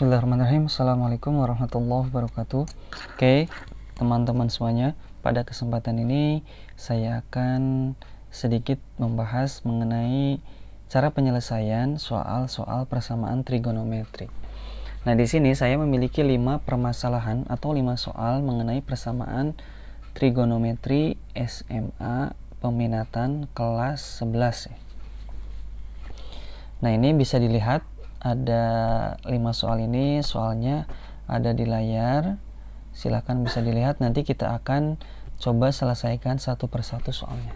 Bismillahirrahmanirrahim. Assalamualaikum warahmatullahi wabarakatuh. Oke, teman-teman semuanya, pada kesempatan ini saya akan sedikit membahas mengenai cara penyelesaian soal-soal persamaan trigonometri. Nah, di sini saya memiliki 5 permasalahan atau 5 soal mengenai persamaan trigonometri SMA peminatan kelas 11. Nah, ini bisa dilihat ada 5 soal ini, soalnya ada di layar. Silahkan bisa dilihat, nanti kita akan coba selesaikan satu persatu soalnya.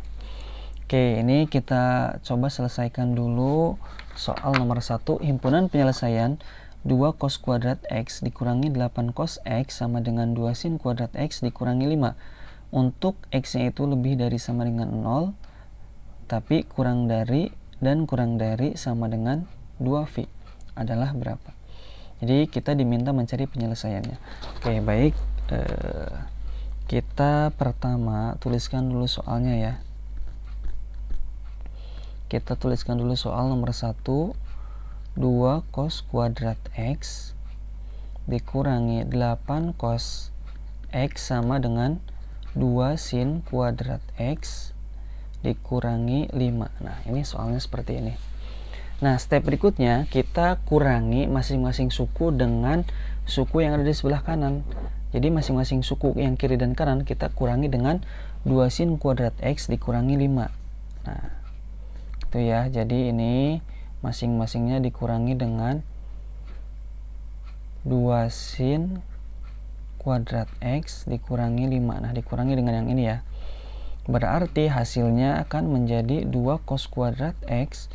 Oke, ini kita coba selesaikan dulu soal nomor 1. Himpunan penyelesaian 2 cos kuadrat X dikurangi 8 cos X sama dengan 2 sin kuadrat X dikurangi 5. Untuk X nya itu lebih dari sama dengan 0, tapi kurang dari dan kurang dari sama dengan 2V adalah berapa. Jadi kita diminta mencari penyelesaiannya. Oke, baik, kita pertama tuliskan dulu soalnya ya. Kita tuliskan dulu soal nomor 1. 2 cos kuadrat X dikurangi 8 cos X sama dengan 2 sin kuadrat X dikurangi 5. Nah, ini soalnya seperti ini. Nah, step berikutnya kita kurangi masing-masing suku dengan suku yang ada di sebelah kanan. Jadi masing-masing suku yang kiri dan kanan kita kurangi dengan 2 sin kuadrat X dikurangi 5. Nah, itu ya. Jadi ini masing-masingnya dikurangi dengan 2 sin kuadrat X dikurangi 5. Nah, dikurangi dengan yang ini ya. Berarti hasilnya akan menjadi 2 cos kuadrat X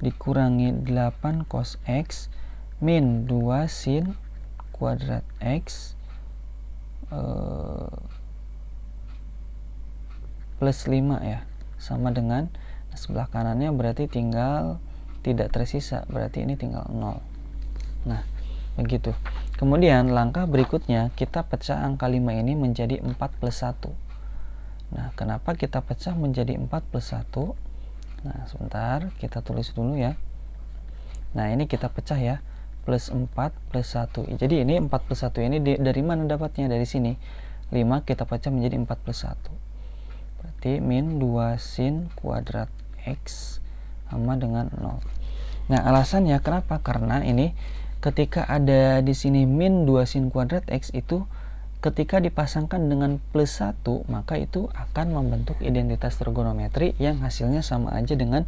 dikurangi 8 cos X min 2 sin kuadrat X plus 5 ya, sama dengan sebelah kanannya berarti tinggal tidak tersisa, berarti ini tinggal 0. Nah, begitu. Kemudian langkah berikutnya kita pecah angka 5 ini menjadi 4 plus 1. Nah, kenapa kita pecah menjadi 4 plus 1? Nah, sebentar, kita tulis dulu ya. Nah, ini kita pecah ya, plus 4 plus 1. Jadi ini 4 plus 1 ini dari mana dapatnya? Dari sini. 5 kita pecah menjadi 4 plus 1. Berarti min 2 sin kuadrat X sama dengan 0. Nah, alasannya kenapa? Karena ini ketika ada di sini min 2 sin kuadrat X itu ketika dipasangkan dengan plus 1, maka itu akan membentuk identitas trigonometri yang hasilnya sama aja dengan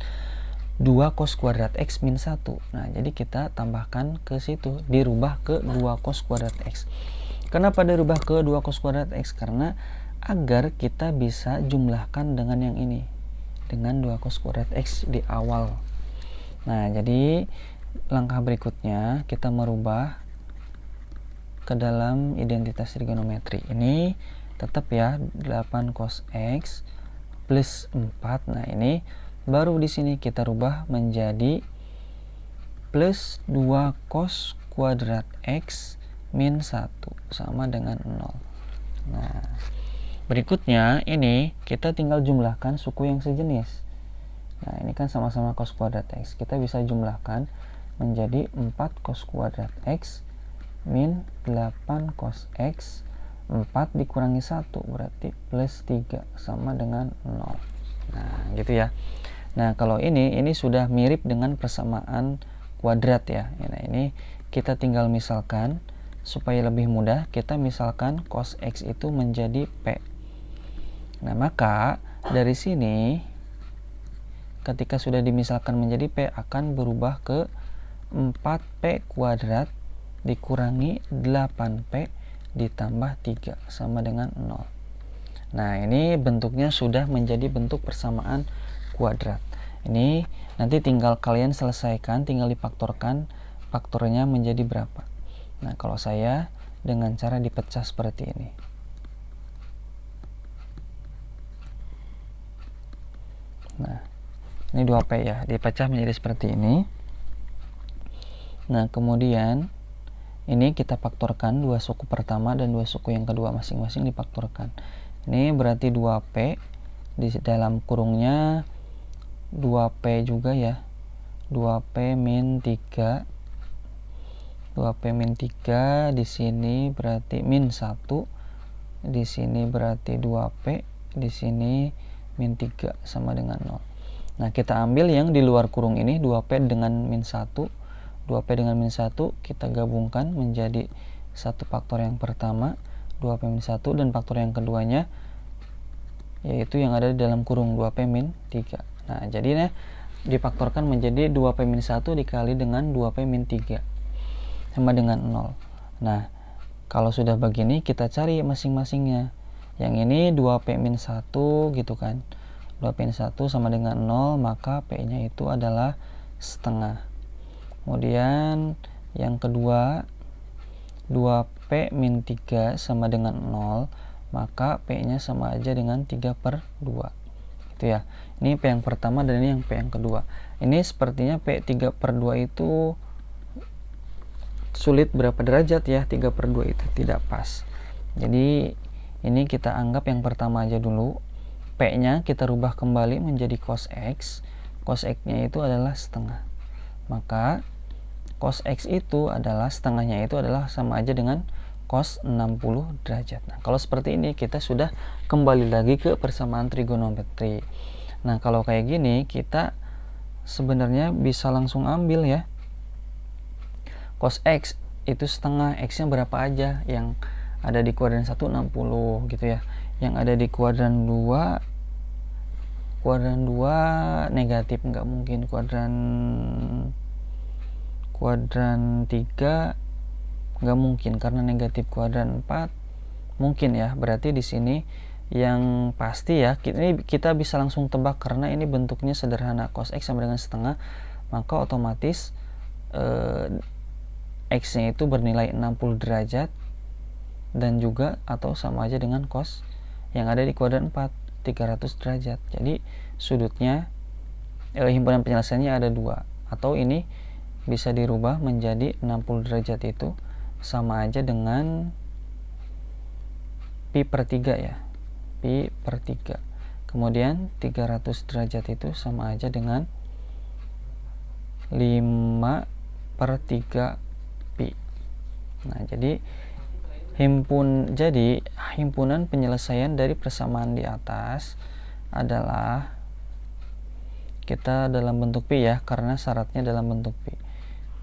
2 cos kuadrat X min 1. Nah, jadi kita tambahkan ke situ, dirubah ke 2 cos kuadrat X. Kenapa dirubah ke 2 cos kuadrat X? Karena agar kita bisa jumlahkan dengan yang ini, dengan 2 cos kuadrat X di awal. Nah, jadi langkah berikutnya kita merubah ke dalam identitas trigonometri. Ini tetap ya 8 cos X plus 4. Nah, ini baru di sini kita rubah menjadi plus 2 cos kuadrat X min 1 sama dengan 0. Nah, berikutnya ini kita tinggal jumlahkan suku yang sejenis. Nah, ini kan sama-sama cos kuadrat X. Kita bisa jumlahkan menjadi 4 cos kuadrat X min 8 cos X. 4 dikurangi 1 berarti plus 3 sama dengan 0. Nah, gitu ya. Nah, kalau ini sudah mirip dengan persamaan kuadrat ya. Nah, ini kita tinggal misalkan supaya lebih mudah. Kita misalkan cos X itu menjadi P. Nah, maka dari sini ketika sudah dimisalkan menjadi P akan berubah ke 4P kuadrat dikurangi 8P ditambah 3 sama dengan 0. Nah, ini bentuknya sudah menjadi bentuk persamaan kuadrat. Ini nanti tinggal kalian selesaikan, tinggal difaktorkan faktornya menjadi berapa. Nah, kalau saya dengan cara dipecah seperti ini. Nah, ini 2P ya, dipecah menjadi seperti ini. Nah, kemudian ini kita faktorkan 2 suku pertama dan 2 suku yang kedua masing-masing difaktorkan. Ini berarti 2P di dalam kurungnya 2P juga ya. 2P min 3 2P min 3, di sini berarti min 1, di sini berarti 2P, di sini min 3 sama dengan 0. Nah, kita ambil yang di luar kurung ini, 2P dengan min 1, 2P dengan min 1 kita gabungkan menjadi satu faktor yang pertama, 2P min 1, dan faktor yang keduanya yaitu yang ada di dalam kurung 2P min 3. Nah, jadinya difaktorkan menjadi 2P min 1 dikali dengan 2P min 3 sama dengan 0. Nah, kalau sudah begini kita cari masing-masingnya. Yang ini 2P min 1 gitu kan. 2P min 1 sama dengan 0, maka P-nya itu adalah setengah. Kemudian yang kedua 2P min 3 sama dengan 0, maka P-nya sama aja dengan 3/2. Gitu ya. Ini P yang pertama dan ini yang P yang kedua. Ini sepertinya P 3/2 itu sulit berapa derajat ya, 3/2 itu tidak pas. Jadi ini kita anggap yang pertama aja dulu. P-nya kita rubah kembali menjadi cos X. Cos X-nya itu adalah setengah. Maka cos X itu adalah setengahnya itu adalah sama aja dengan cos 60 derajat. Nah, kalau seperti ini kita sudah kembali lagi ke persamaan trigonometri. Nah, kalau kayak gini kita sebenarnya bisa langsung ambil ya. Cos X itu setengah, X-nya berapa aja, yang ada di kuadran 1 60 gitu ya. Yang ada di kuadran 2 negatif, nggak mungkin. Kuadran 3 nggak mungkin karena negatif. Kuadran 4 mungkin ya. Berarti di sini yang pasti ya, ini kita bisa langsung tebak karena ini bentuknya sederhana. Cos X sama dengan setengah, maka otomatis X-nya itu bernilai 60 derajat dan juga atau sama aja dengan cos yang ada di kuadran 4, 300 derajat. Jadi sudutnya himpunan penyelesaiannya ada 2, atau ini bisa dirubah menjadi 60 derajat itu sama aja dengan pi/3 ya, pi/3. Kemudian 300 derajat itu sama aja dengan 5/3 pi. Nah, jadi himpunan penyelesaian dari persamaan di atas adalah kita dalam bentuk pi ya, karena syaratnya dalam bentuk pi.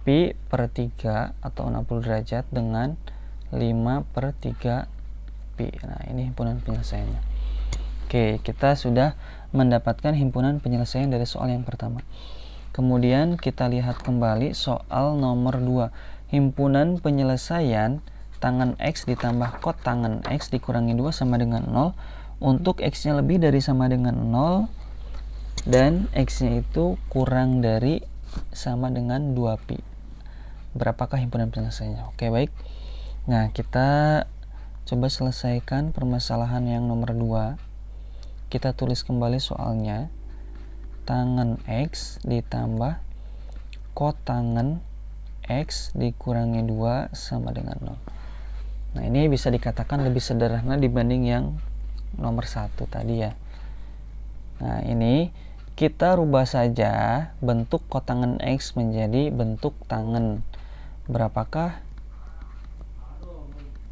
Pi/3 atau 60 derajat dengan 5/3 pi. Nah, ini himpunan penyelesaiannya. Oke, kita sudah mendapatkan himpunan penyelesaian dari soal yang pertama. Kemudian kita lihat kembali soal nomor 2. Himpunan penyelesaian tangan X ditambah kot tangan X dikurangi 2 sama dengan 0 untuk X-nya lebih dari sama dengan 0 dan X-nya itu kurang dari sama dengan 2pi. Berapakah himpunan penyelesaiannya? Oke, baik. Nah, kita coba selesaikan permasalahan yang nomor 2. Kita tulis kembali soalnya. Tangan X ditambah kot tangan X dikurangi 2 sama dengan 0. Nah, ini bisa dikatakan lebih sederhana dibanding yang nomor 1 tadi ya. Nah, ini kita rubah saja bentuk kot tangan X menjadi bentuk tangan. Berapakah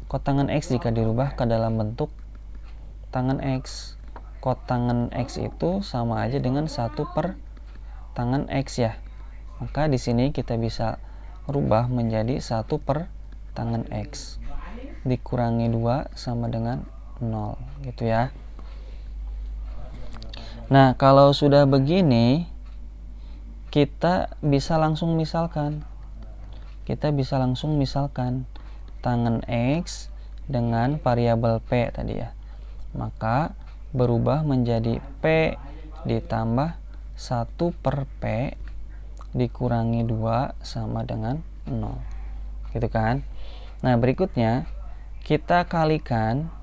kot tangan X jika dirubah ke dalam bentuk tangan X? Kot tangan X itu sama aja dengan 1 per tangan X ya. Maka di sini kita bisa rubah menjadi 1 per tangan X dikurangi 2 sama dengan 0 gitu ya. Nah, kalau sudah begini kita bisa langsung misalkan tangan X dengan variabel P tadi ya. Maka berubah menjadi P ditambah 1 per P dikurangi 2 sama dengan 0 gitu kan. Nah, berikutnya kita kalikan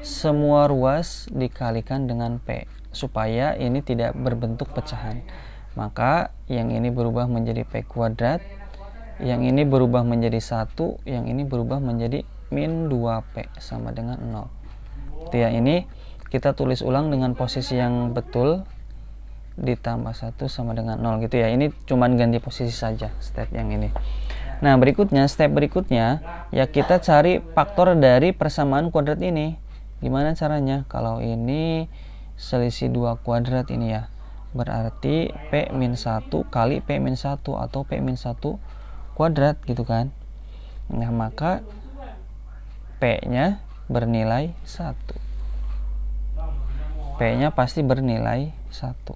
semua ruas dikalikan dengan P supaya ini tidak berbentuk pecahan. Maka yang ini berubah menjadi P kuadrat, yang ini berubah menjadi 1, yang ini berubah menjadi min 2P sama dengan 0. Ya, ini kita tulis ulang dengan posisi yang betul ditambah 1 sama dengan 0 gitu ya. Ini cuman ganti posisi saja step yang ini. Nah, berikutnya, step berikutnya, ya kita cari faktor dari persamaan kuadrat ini. Gimana caranya? Kalau ini selisih 2 kuadrat ini ya, berarti P-1 kali P-1 atau P-1 kuadrat gitu kan. Nah, maka P-nya bernilai 1. P-nya pasti bernilai 1.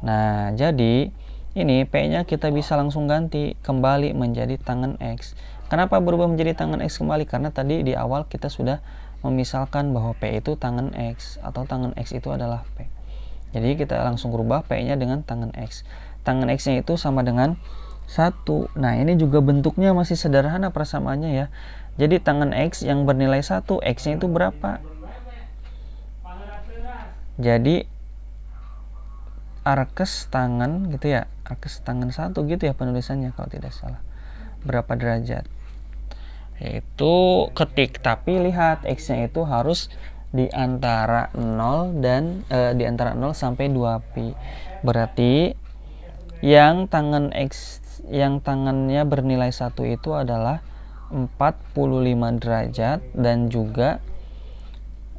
Nah, jadi ini P-nya kita bisa langsung ganti kembali menjadi tangen X. Kenapa berubah menjadi tangen X kembali? Karena tadi di awal kita sudah memisalkan bahwa P itu tangen X atau tangen X itu adalah P. Jadi kita langsung rubah P-nya dengan tangen X. Tangen X-nya itu sama dengan 1. Nah, ini juga bentuknya masih sederhana persamaannya ya. Jadi tangen X yang bernilai 1, X-nya itu berapa? Jadi arkes tangan gitu ya, arkes tangan 1 gitu ya penulisannya kalau tidak salah. Berapa derajat? Yaitu ketik, tapi lihat X-nya itu harus di antara 0 dan di antara 0 sampai 2 pi. Berarti yang tangan X yang tangannya bernilai 1 itu adalah 45 derajat dan juga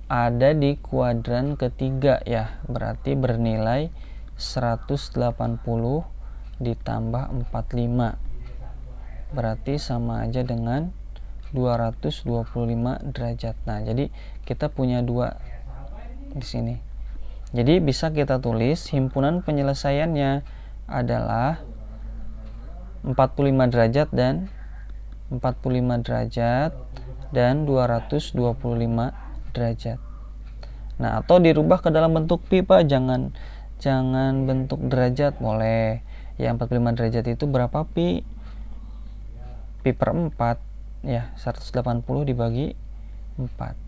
ada di kuadran ketiga ya. Berarti bernilai 180 ditambah 45 berarti sama aja dengan 225 derajat. Nah, jadi kita punya 2 di sini. Jadi bisa kita tulis himpunan penyelesaiannya adalah 45 derajat dan 45 derajat dan 225 derajat. Nah, atau dirubah ke dalam bentuk pi, Pak. Jangan bentuk derajat, boleh. Ya, 45 derajat itu berapa pi? Pi per 4 ya, 180 dibagi 4.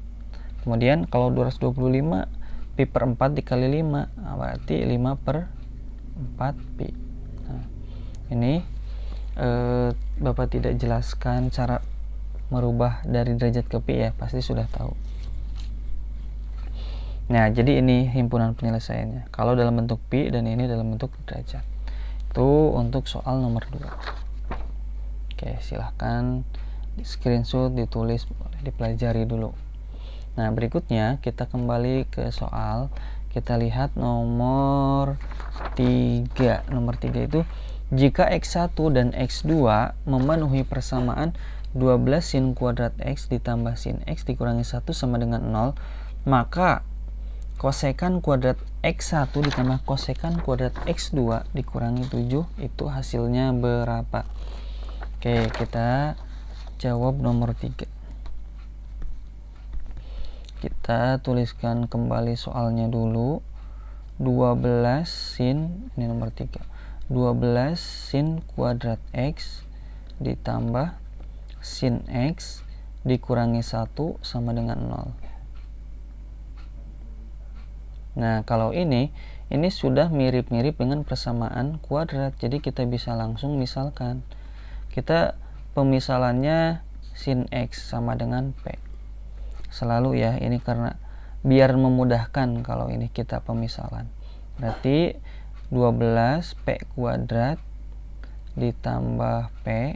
Kemudian kalau 225 pi per 4 dikali 5, nah, berarti 5 per 4 pi. Nah, ini Bapak tidak jelaskan cara merubah dari derajat ke pi ya, pasti sudah tahu. Nah, jadi ini himpunan penyelesaiannya. Kalau dalam bentuk pi dan ini dalam bentuk derajat. Itu untuk soal nomor 2. Oke, silahkan di screenshot, ditulis, dipelajari dulu. Nah, berikutnya kita kembali ke soal. Kita lihat nomor 3. Nomor 3 itu jika X1 dan X2 memenuhi persamaan 12 sin kuadrat X ditambah sin X dikurangi 1 sama dengan 0, maka kosekan kuadrat X1 ditambah kosekan kuadrat X2 dikurangi 7 itu hasilnya berapa? Oke, kita jawab nomor 3. Kita tuliskan kembali soalnya dulu. 12 sin, ini nomor 3. 12 sin kuadrat X ditambah sin X dikurangi 1 sama dengan 0. Nah, kalau ini sudah mirip-mirip dengan persamaan kuadrat. Jadi kita bisa langsung misalkan. Kita pemisalannya sin X sama dengan P. Selalu ya, ini karena biar memudahkan kalau ini kita pemisalan. Berarti 12 P kuadrat ditambah P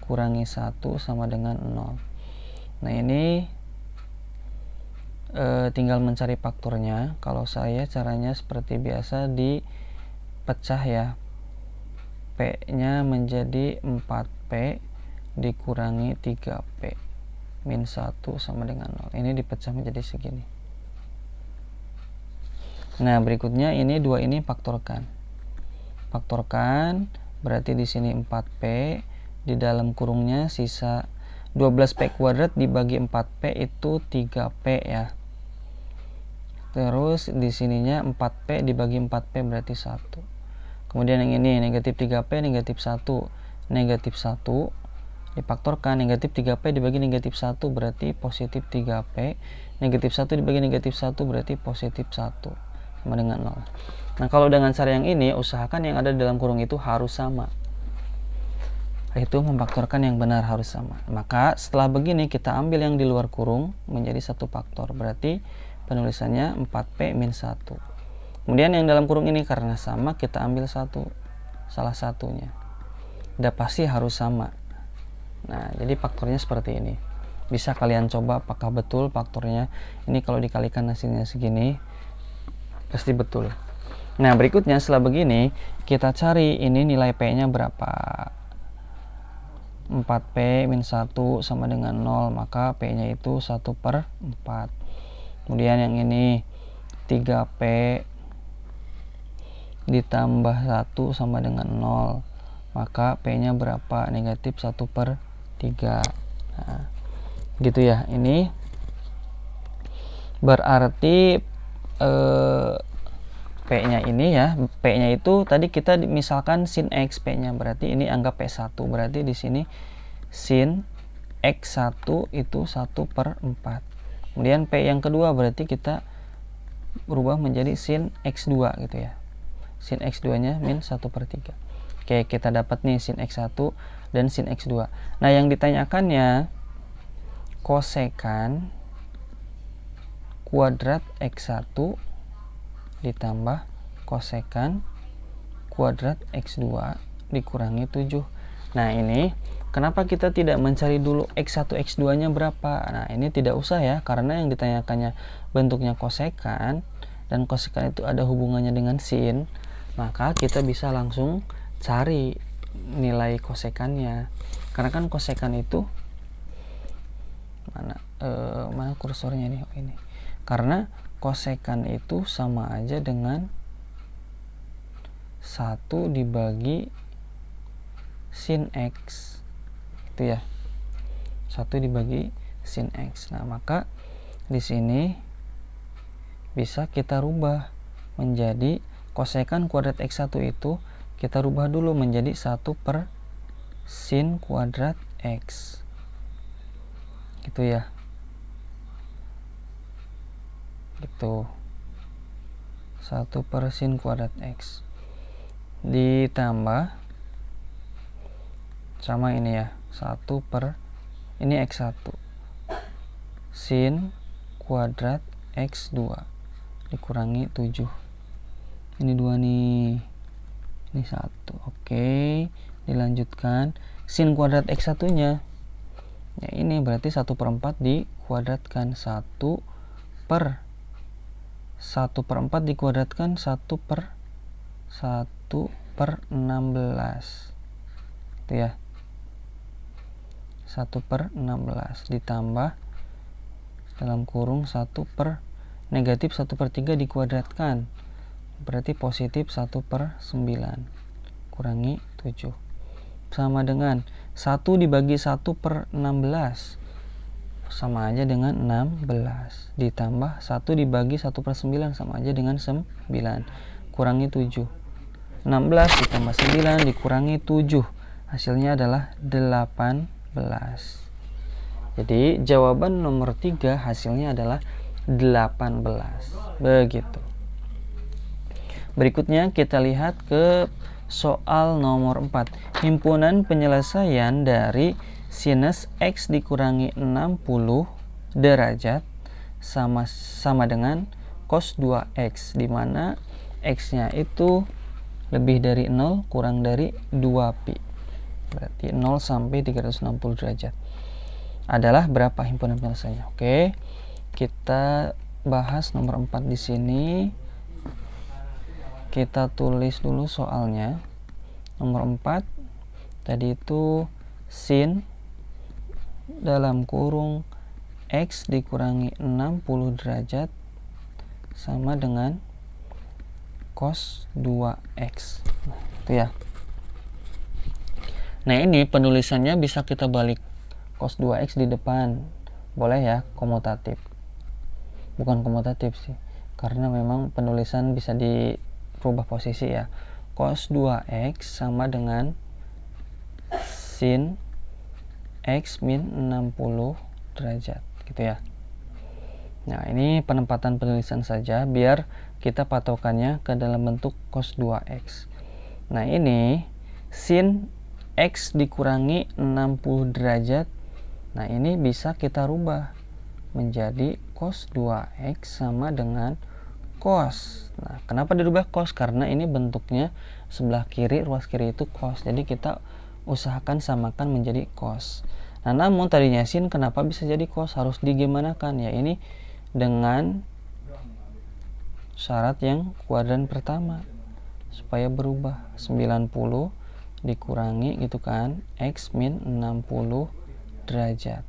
kurangi 1 sama dengan 0. Nah, ini tinggal mencari faktornya. Kalau saya caranya seperti biasa dipecah ya. P nya menjadi 4P dikurangi 3P min 1 sama dengan 0. Ini dipecah menjadi segini. Nah, berikutnya ini 2 ini faktorkan. Faktorkan berarti di sini 4P, di dalam kurungnya sisa 12P kuadrat dibagi 4P itu 3P ya. Terus di sininya 4P dibagi 4P berarti 1. Kemudian yang ini negatif 3P, negatif 1. Negatif 1 difaktorkan, negatif 3P dibagi negatif 1 berarti positif 3P. Negatif 1 dibagi negatif 1 berarti positif 1 sama dengan 0. Nah, kalau dengan cara yang ini, usahakan yang ada di dalam kurung itu harus sama. Itu memfaktorkan yang benar harus sama. Maka setelah begini kita ambil yang di luar kurung menjadi 1 faktor. Berarti penulisannya 4P min 1. Kemudian yang dalam kurung ini karena sama kita ambil salah satunya. Udah pasti harus sama. Nah, jadi faktornya seperti ini. Bisa kalian coba apakah betul faktornya. Ini kalau dikalikan hasilnya segini, pasti betul. Nah, berikutnya setelah begini, kita cari ini nilai P-nya berapa. 4P min 1 sama dengan 0, maka P-nya itu 1/4. Kemudian yang ini 3P ditambah 1 sama dengan 0, maka P-nya berapa? Negatif 1/3. Nah, gitu ya. Ini berarti P-nya ini ya, P-nya itu tadi kita misalkan sin X, P-nya berarti ini anggap P1, berarti di sini sin X1 itu 1/4. Kemudian P yang kedua berarti kita berubah menjadi sin X2 gitu ya. Sin X2 nya min 1/3. Oke, kita dapat nih sin X1 dan sin X2. Nah, yang ditanyakannya kosekan kuadrat X1 ditambah kosekan kuadrat X2 dikurangi 7. Nah, ini kenapa kita tidak mencari dulu X1 X2 nya berapa? Nah, ini tidak usah ya, karena yang ditanyakannya bentuknya kosekan dan kosekan itu ada hubungannya dengan sin, maka kita bisa langsung cari nilai kosekannya. Karena kan kosekan itu mana kursornya nih? Oh, ini. Karena kosekan itu sama aja dengan 1 dibagi sin X itu ya, 1 dibagi sin X. Nah, maka di sini bisa kita rubah menjadi kosekan kuadrat X1 itu kita rubah dulu menjadi 1 per sin kuadrat X gitu ya, gitu. 1 per sin kuadrat X ditambah sama ini ya, 1 per ini X1 sin kuadrat X2 dikurangi 7. Ini 2 nih, ini 1. Oke, dilanjutkan sin kuadrat X1 nya ya, ini berarti 1/4 dikuadratkan 1 per 1/4 dikuadratkan 1/16 itu ya, 1/16 ditambah dalam kurung 1 per negatif 1/3 dikuadratkan berarti positif 1/9 kurangi 7 sama dengan 1 dibagi 1/16 sama aja dengan 16 ditambah 1 dibagi 1/9 sama aja dengan 9 kurangi 7. 16 ditambah 9 dikurangi 7 hasilnya adalah 18. Jadi jawaban nomor 3 hasilnya adalah 18. Begitu. Berikutnya kita lihat ke soal nomor 4. Himpunan penyelesaian dari sinus X dikurangi 60 derajat sama dengan cos 2X, di mana X-nya itu lebih dari 0 kurang dari 2pi. Berarti 0 sampai 360 derajat. Adalah berapa himpunan penyelesaiannya? Oke. Kita bahas nomor 4 di sini. Kita tulis dulu soalnya. Nomor 4 tadi itu sin dalam kurung X dikurangi 60 derajat sama dengan cos 2X. Nah, itu ya. Nah, ini penulisannya bisa kita balik cos 2X di depan. Boleh ya, komutatif. Bukan komutatif sih, karena memang penulisan bisa dirubah posisi ya. Cos 2X sama dengan sin X min 60 derajat gitu ya. Nah, ini penempatan penulisan saja biar kita patokannya ke dalam bentuk cos 2X. Nah, ini sin X dikurangi 60 derajat. Nah, ini bisa kita rubah menjadi cos 2X sama dengan cos. Nah, kenapa dirubah cos? Karena ini bentuknya sebelah kiri, ruas kiri itu cos. Jadi kita usahakan samakan menjadi cos. Nah, namun tadinya sin kenapa bisa jadi cos? Harus digimanakan? Ya, ini dengan syarat yang kuadran pertama supaya berubah. 90 dikurangi gitu kan, X min 60 derajat.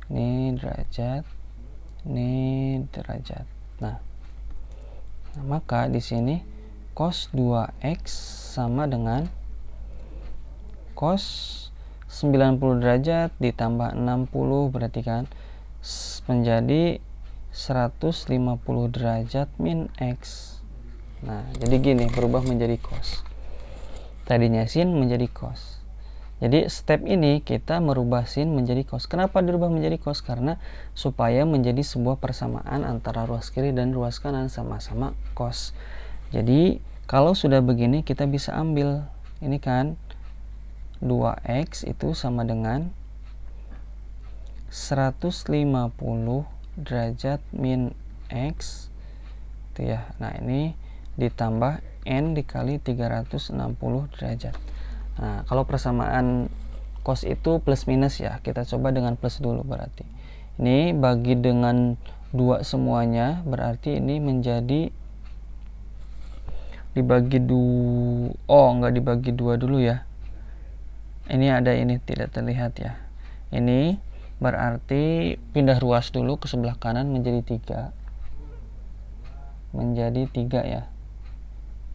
Ini derajat, ini derajat. Nah, maka di sini cos 2X sama dengan cos 90 derajat ditambah 60 berarti kan menjadi 150 derajat min X. Nah, jadi gini, berubah menjadi cos. Tadinya sin menjadi cos. Jadi step ini kita merubah sin menjadi cos. Kenapa dirubah menjadi cos? Karena supaya menjadi sebuah persamaan antara ruas kiri dan ruas kanan sama-sama cos. Jadi kalau sudah begini kita bisa ambil ini kan 2X itu sama dengan 150 derajat min X itu ya. Nah, ini ditambah N dikali 360 derajat. Nah, kalau persamaan cos itu plus minus ya, kita coba dengan plus dulu berarti. Ini bagi dengan 2 semuanya, berarti ini menjadi dibagi 2. Oh, enggak dibagi 2 dulu ya. Ini ada ini tidak terlihat ya. Ini berarti pindah ruas dulu ke sebelah kanan menjadi 3. Menjadi 3 ya.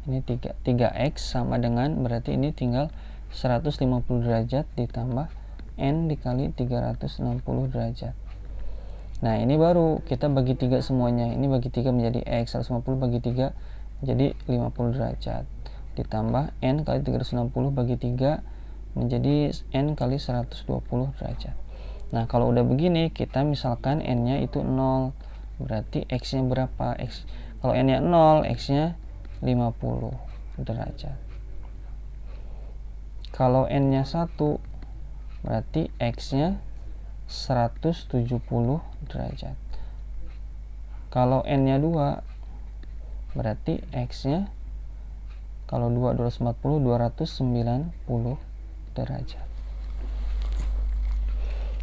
Ini 3x sama dengan berarti ini tinggal 150 derajat ditambah N dikali 360 derajat. Nah, ini baru kita bagi 3 semuanya. Ini bagi 3 menjadi X, 150 bagi 3 menjadi 50 derajat. Ditambah N kali 360 bagi 3 menjadi N kali 120 derajat. Nah, kalau udah begini, kita misalkan N-nya itu 0. Berarti X-nya berapa? Kalau N-nya 0, X-nya 50 derajat. Kalau N-nya 1, berarti X-nya 170 derajat. Kalau N-nya 2, berarti X-nya kalau 2 240 290 derajat.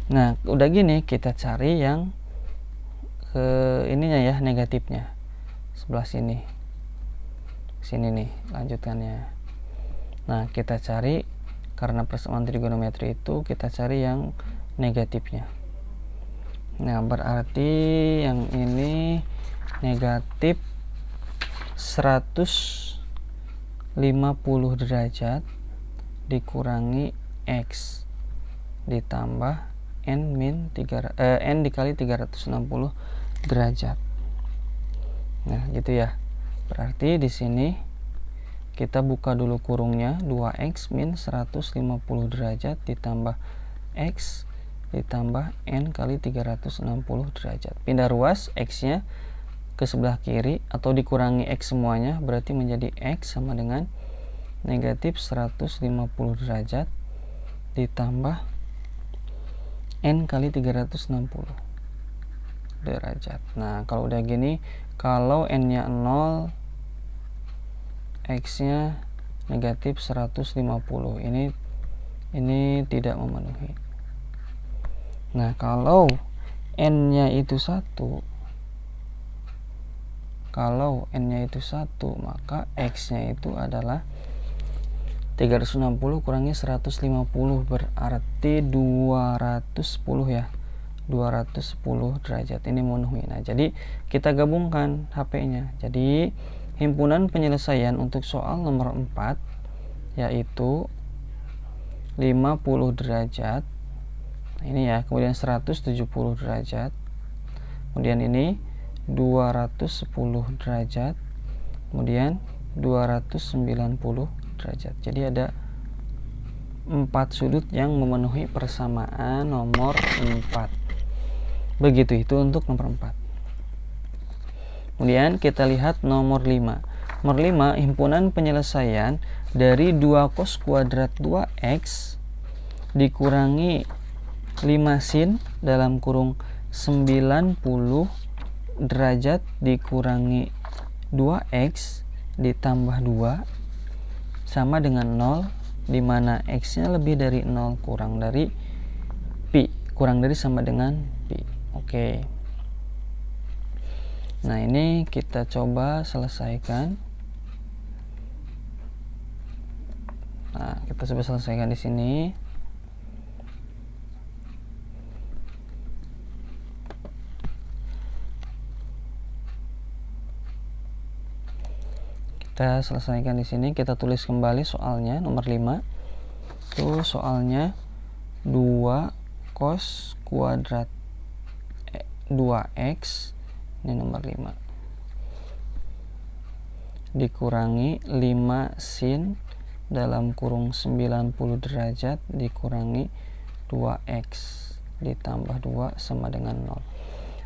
Nah, udah gini kita cari yang ke ininya ya, negatifnya. Sebelah sini. Sini nih, lanjutannya. Nah, kita cari karena persamaan trigonometri itu kita cari yang negatifnya. Nah, berarti yang ini negatif 150 derajat dikurangi X ditambah N dikali 360 derajat. Nah, gitu ya. Berarti di sini kita buka dulu kurungnya, 2X min 150 derajat ditambah X ditambah N kali 360 derajat. Pindah ruas, X-nya ke sebelah kiri atau dikurangi X semuanya, berarti menjadi X sama dengan negatif 150 derajat ditambah N kali 360 derajat. Nah, kalau udah gini, kalau N-nya 0, X-nya negatif 150. Ini tidak memenuhi. Nah, kalau N-nya itu 1, maka X-nya itu adalah 360 kurangi 150 berarti 210 ya. 210 derajat ini memenuhi. Nah, jadi kita gabungkan HP-nya. Jadi himpunan penyelesaian untuk soal nomor 4 yaitu 50 derajat. Nah, ini ya, kemudian 170 derajat. Kemudian ini 210 derajat. Kemudian 290 derajat. Jadi ada 4 sudut yang memenuhi persamaan nomor 4. Begitu itu untuk nomor 4. Kemudian kita lihat nomor 5. Nomor 5, himpunan penyelesaian dari 2 cos kuadrat 2x dikurangi 5 sin dalam kurung 90 derajat dikurangi 2x ditambah 2 sama dengan 0 di mana X-nya lebih dari 0 kurang dari pi, kurang dari sama dengan pi. Oke. Nah, ini kita coba selesaikan. Nah, kita coba selesaikan di sini. Kita selesaikan di sini, kita tulis kembali soalnya nomor 5. Itu soalnya 2 cos kuadrat 2x, ini nomor 5, dikurangi 5 sin dalam kurung 90 derajat dikurangi 2x ditambah 2 sama dengan 0.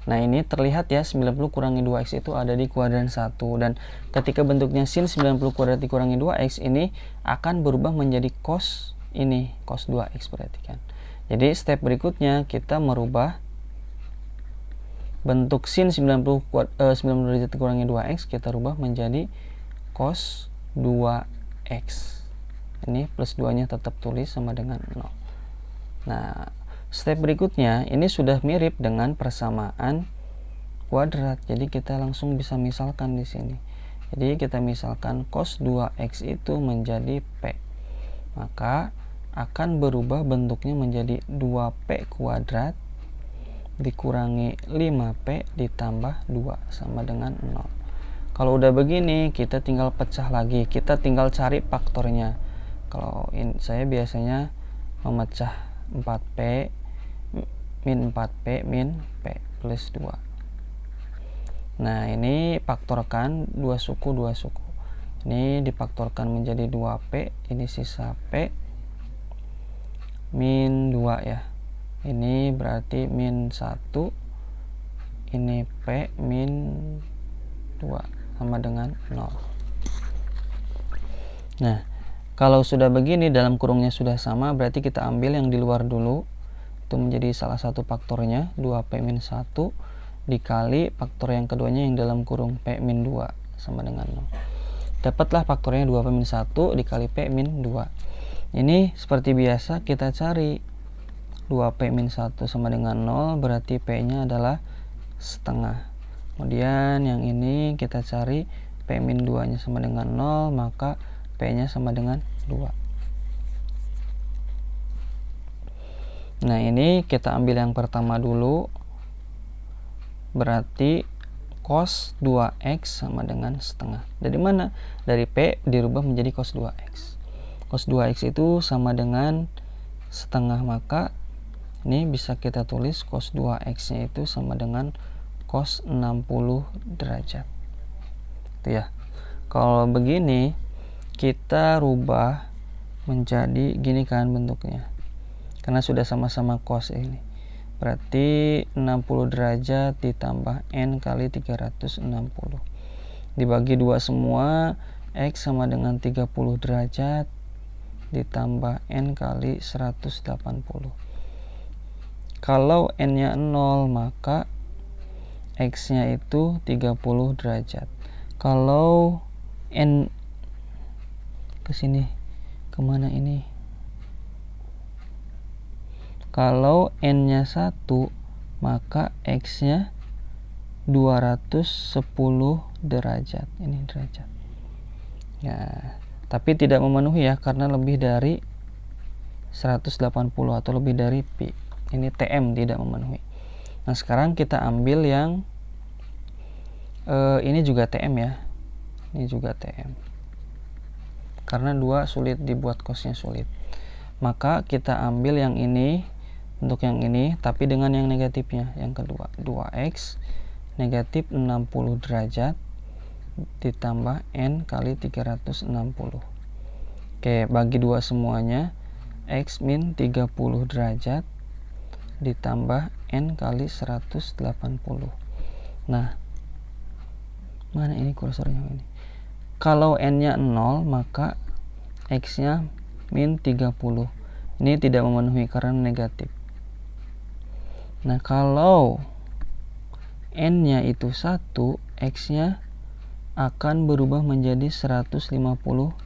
Nah, ini terlihat ya, 90 kurangi 2x itu ada di kuadran 1, dan ketika bentuknya sin 90 kuadrat dikurangi 2x ini akan berubah menjadi cos, ini cos 2x, perhatikan. Jadi step berikutnya kita merubah bentuk sin 90 derajat dikurangi 2x, kita rubah menjadi cos 2x. Ini plus 2 nya tetap tulis sama dengan 0. Nah, step berikutnya ini sudah mirip dengan persamaan kuadrat. Jadi kita langsung bisa misalkan di sini. Jadi kita misalkan cos 2x itu menjadi p. Maka akan berubah bentuknya menjadi 2p kuadrat dikurangi 5p ditambah 2 sama dengan 0. Kalau udah begini, kita tinggal pecah lagi. Kita tinggal cari faktornya. Kalau saya biasanya memecah 4p min 4p min p plus 2. Nah, ini faktorkan 2 suku 2 suku. Ini difaktorkan menjadi 2p, ini sisa p min 2 ya. Ini berarti min 1, ini p min 2 sama dengan 0. Nah, kalau sudah begini dalam kurungnya sudah sama, berarti kita ambil yang di luar dulu. Itu menjadi salah satu faktornya, 2p min 1 dikali faktor yang keduanya yang dalam kurung p min 2 sama dengan 0. Dapatlah faktornya 2p min 1 dikali p min 2. Ini seperti biasa kita cari 2p min 1 sama dengan 0, berarti p nya adalah setengah. Kemudian yang ini kita cari p min 2 nya sama dengan 0, maka p nya sama dengan 2. Nah, ini kita ambil yang pertama dulu, berarti cos 2x sama dengan setengah. Dari mana? Dari p dirubah menjadi cos 2x. Cos 2x itu sama dengan setengah, maka ini bisa kita tulis cos 2x nya itu sama dengan cos 60 derajat. Itu ya. Kalau begini kita rubah menjadi gini kan bentuknya. Karena sudah sama-sama cos ini. Berarti 60 derajat ditambah n kali 360. Dibagi 2 semua, x sama dengan 30 derajat ditambah n kali 180. Kalau n-nya 0, maka x-nya itu 30 derajat. Kalau n ke sini, kemana ini? Kalau n-nya 1, maka x-nya 210 derajat. Ini derajat. Ya, tapi tidak memenuhi ya, karena lebih dari 180 atau lebih dari pi. Ini TM tidak memenuhi. Nah, sekarang kita ambil yang ini juga TM ya. Ini juga TM. Karena 2 sulit dibuat cosnya sulit. Maka kita ambil yang ini untuk yang ini, tapi dengan yang negatifnya, yang kedua. 2x negatif 60 derajat ditambah n kali 360. Oke, bagi 2 semuanya, x min 30 derajat ditambah n kali 180. Nah, mana ini kursornya ini? Kalau n-nya 0, maka x-nya min 30. Ini tidak memenuhi karena negatif. Nah, kalau n-nya itu 1, x-nya akan berubah menjadi 150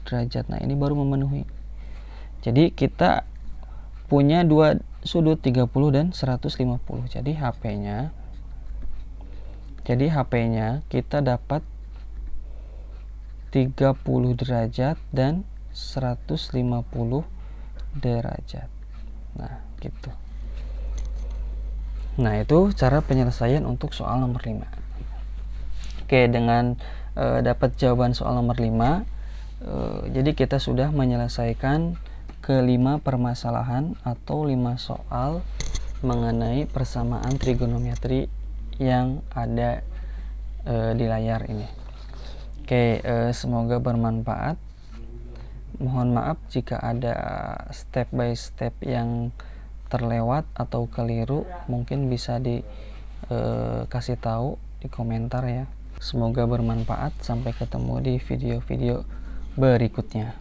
derajat. Nah, ini baru memenuhi. Jadi kita punya dua sudut 30 dan 150. Jadi HP-nya kita dapat 30 derajat dan 150 derajat. Nah, gitu. Nah, itu cara penyelesaian untuk soal nomor 5. Oke, dengan dapat jawaban soal nomor 5, jadi kita sudah menyelesaikan kelima permasalahan atau 5 soal mengenai persamaan trigonometri yang ada di layar ini. Oke, semoga bermanfaat. Mohon maaf jika ada step by step yang terlewat atau keliru, mungkin bisa dikasih tahu di komentar ya. Semoga bermanfaat. Sampai ketemu di video-video berikutnya.